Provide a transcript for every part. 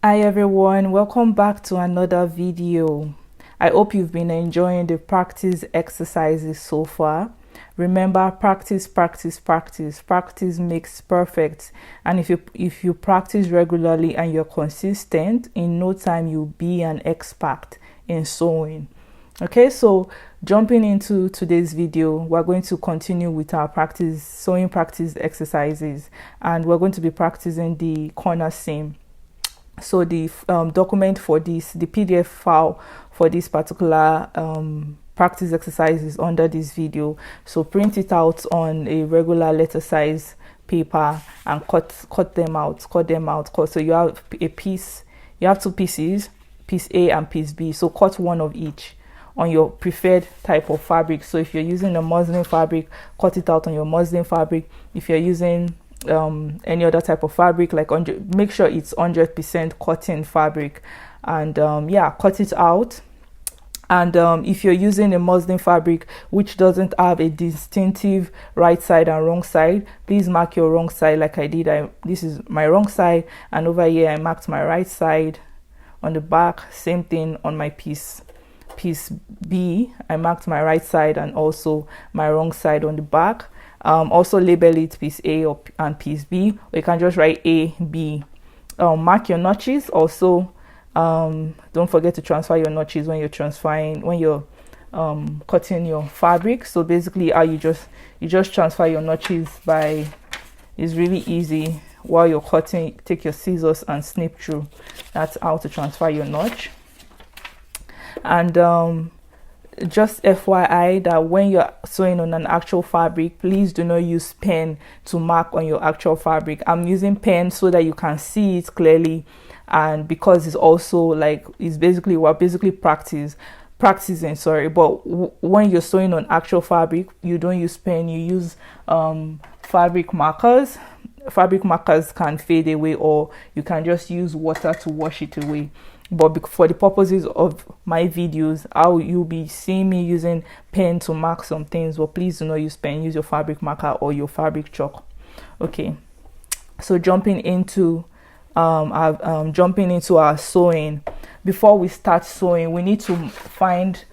Hi everyone, welcome back to another video. I hope you've been enjoying the practice exercises so far. Remember, practice makes perfect, and if you practice regularly and you're consistent, in no time you'll be an expert in sewing. Okay, so jumping into today's video, we're going to continue with our sewing practice exercises, and we're going to be practicing the corner seam. So the document for this, the PDF file for this particular practice exercise is under this video. So print it out on a regular letter size paper and cut them out. So you have you have two pieces, piece A and piece B. So cut one of each on your preferred type of fabric. So if you're using a muslin fabric, cut it out on your muslin fabric. If you're using any other type of fabric, like make sure it's 100% cotton fabric, and yeah, cut it out. And if you're using a muslin fabric which doesn't have a distinctive right side and wrong side, please mark your wrong side like I did. This is my wrong side, and over here I marked my right side. On the back, same thing. On my piece B, I marked my right side and also my wrong side on the back. Also label it piece A and piece B, or you can just write A, B. Mark your notches. Also, don't forget to transfer your notches when you're cutting your fabric. So basically, you just transfer your notches by, it's really easy. While you're cutting, take your scissors and snip through. That's how to transfer your notch. And just FYI that when you're sewing on an actual fabric, please do not use pen to mark on your actual fabric. I'm using pen so that you can see it clearly, and because it's also like we're basically practicing, but when you're sewing on actual fabric, you don't use pen, you use fabric markers. Fabric markers can fade away, or you can just use water to wash it away. But for the purposes of my videos, you'll be seeing me using pen to mark some things. But please do not use pen, use your fabric marker or your fabric chalk. Okay, so jumping into our sewing. Before we start sewing, we need to find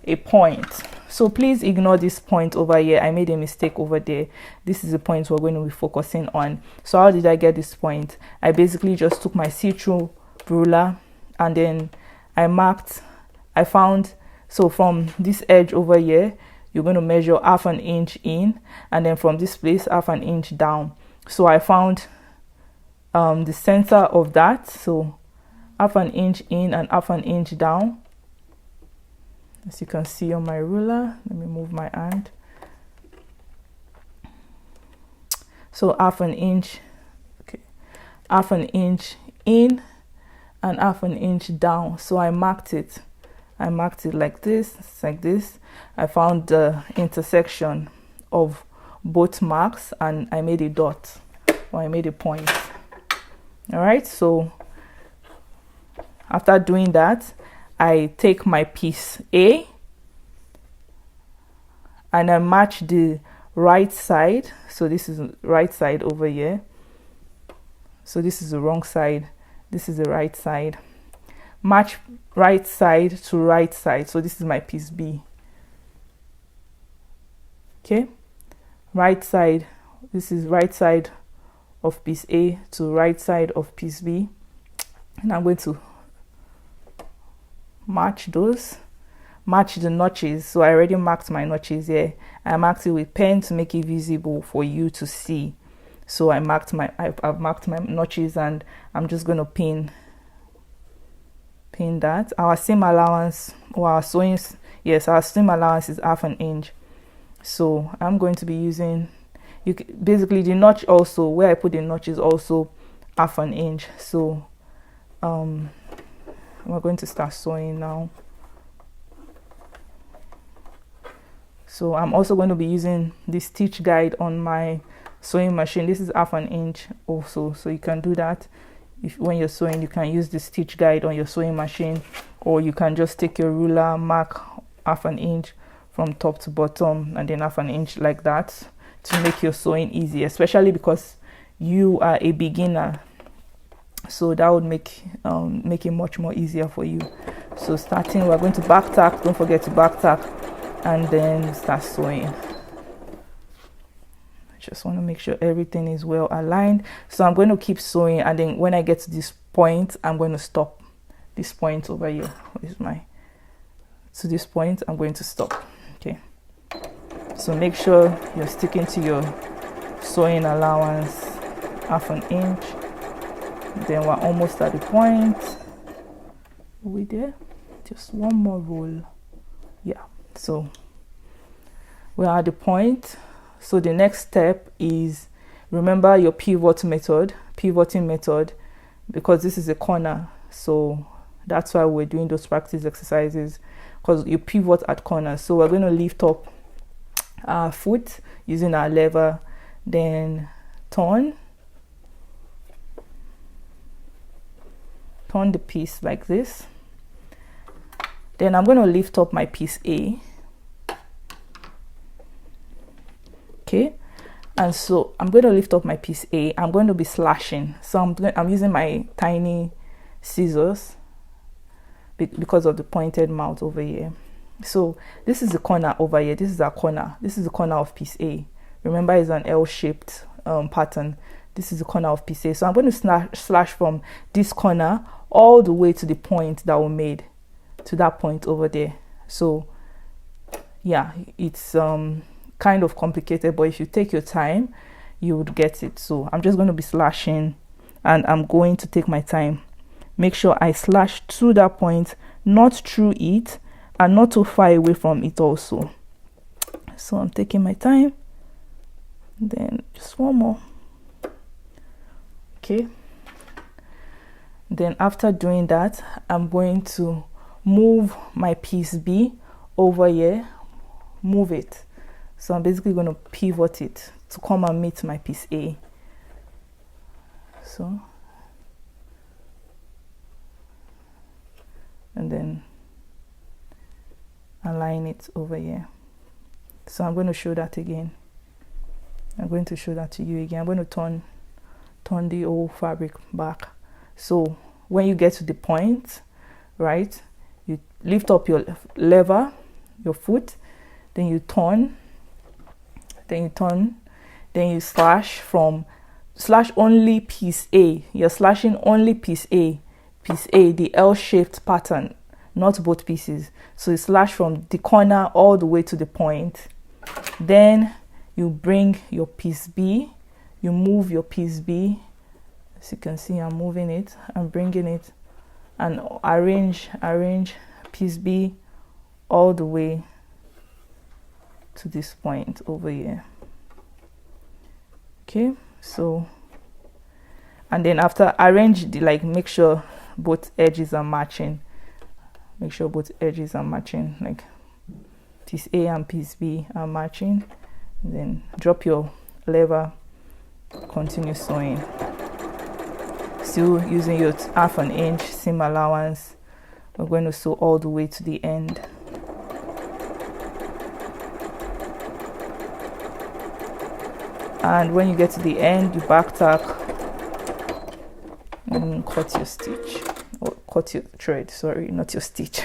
a point. So please ignore this point over here. I made a mistake over there. This is the point we're going to be focusing on. So how did I get this point? I basically just took my see-through ruler, and then I found, so from this edge over here, you're going to measure 1/2 inch in, and then from this place 1/2 inch down. So I found the center of that, so 1/2 inch in and 1/2 inch down, as you can see on my ruler. Let me move my hand. So 1/2 inch, okay, 1/2 inch in and 1/2 inch down. So I marked it like this. It's like this. I found the intersection of both marks and I made a dot, or I made a point. All right, so after doing that, I take my piece A and I match the right side. So this is right side over here. So this is the wrong side. This is the right side. Match right side to right side. So this is my piece B. Okay. Right side. This is right side of piece A to right side of piece B. And I'm going to match those. Match the notches. So I already marked my notches here. I marked it with pen to make it visible for you to see. So I've marked my notches, and I'm just going to pin that. Our seam allowance, or our seam allowance is 1/2 inch. So I'm going to be using, basically the notch also, where I put the notch is also 1/2 inch. So we're going to start sewing now. So I'm also going to be using the stitch guide on my sewing machine. This is 1/2 inch also, so you can do that. When you're sewing, you can use the stitch guide on your sewing machine, or you can just take your ruler, mark 1/2 inch from top to bottom, and then 1/2 inch like that, to make your sewing easy, especially because you are a beginner. so that would make it much more easier for you. So starting, we're going to back tack. Don't forget to back tack, and then start sewing. Just want to make sure everything is well aligned. So I'm going to keep sewing, and then when I get to this point, I'm going to stop. This point over here is my, to this point I'm going to stop. Okay, so make sure you're sticking to your sewing allowance, 1/2 inch. Then we're almost at the point. Are we there? Just one more roll. Yeah, so we're at the point. So the next step is, remember your pivoting method, because this is a corner. So that's why we're doing those practice exercises, because you pivot at corners. So we're going to lift up our foot using our lever, then turn the piece like this. Then I'm going to lift up my piece A. Okay, and so I'm going to lift up my piece A. I'm going to be slashing. So I'm using my tiny scissors because of the pointed mouth over here. So this is the corner over here. This is our corner. This is the corner of piece A. Remember, it's an L-shaped pattern. This is the corner of piece A. So I'm going to slash from this corner all the way to the point that we made, to that point over there. So yeah, it's kind of complicated, but if you take your time, you would get it. So I'm just going to be slashing, and I'm going to take my time. Make sure I slash to that point, not through it, and not too far away from it also. So I'm taking my time. Then just one more. Okay, then after doing that, I'm going to move my piece B over here, move it. So I'm basically going to pivot it to come and meet my piece A. So, and then align it over here. So I'm going to show that again. I'm going to show that to you again. I'm going to turn the whole fabric back. So when you get to the point, right, you lift up your lever, your foot, then you turn, then you slash only piece A. You're slashing only piece A, the L-shaped pattern, not both pieces. So you slash from the corner all the way to the point. Then you bring your piece B, you move your piece B. As you can see, I'm moving it, I'm bringing it, and arrange piece B all the way to this point over here. Okay, so, and then after arrange the, like, make sure both edges are matching. Make sure both edges are matching, like piece A and piece B are matching. And then drop your lever, continue sewing. Still using your 1/2 inch seam allowance. We're going to sew all the way to the end. And when you get to the end, you back tack and cut your stitch, or cut your thread, sorry, not your stitch.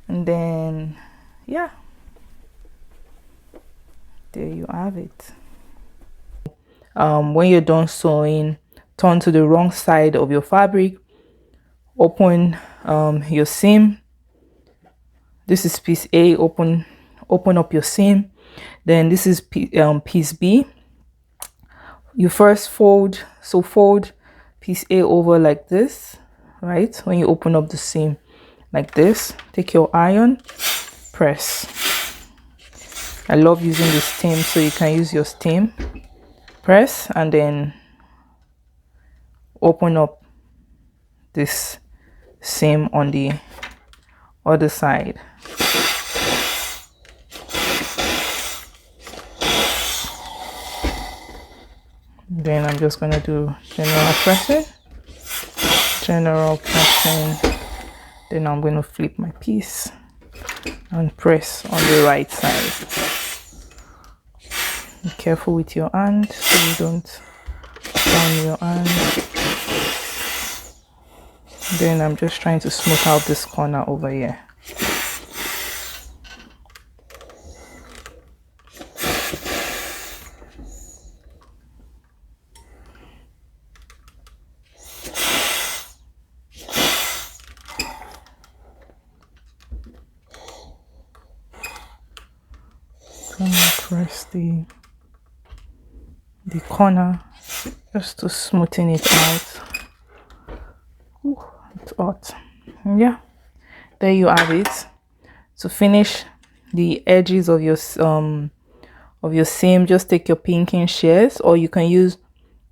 And then, yeah, there you have it. When you're done sewing, turn to the wrong side of your fabric, open your seam. This is piece A. Open up your seam. Then this is piece B. You first fold piece A over like this, right? When you open up the seam like this, take your iron, press. I love using the steam, so you can use your steam. Press, and then open up this seam on the other side. Then I'm just going to do general pressing. Then I'm going to flip my piece and press on the right side. Be careful with your hand so you don't burn your hand. Then I'm just trying to smooth out this corner over here. Gonna press the corner just to smoothen it out. Ooh, it's hot. Yeah, there you have it. To finish the edges of your seam, just take your pinking shears, or you can use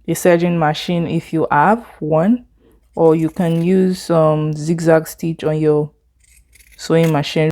a serging machine if you have one, or you can use zigzag stitch on your sewing machine.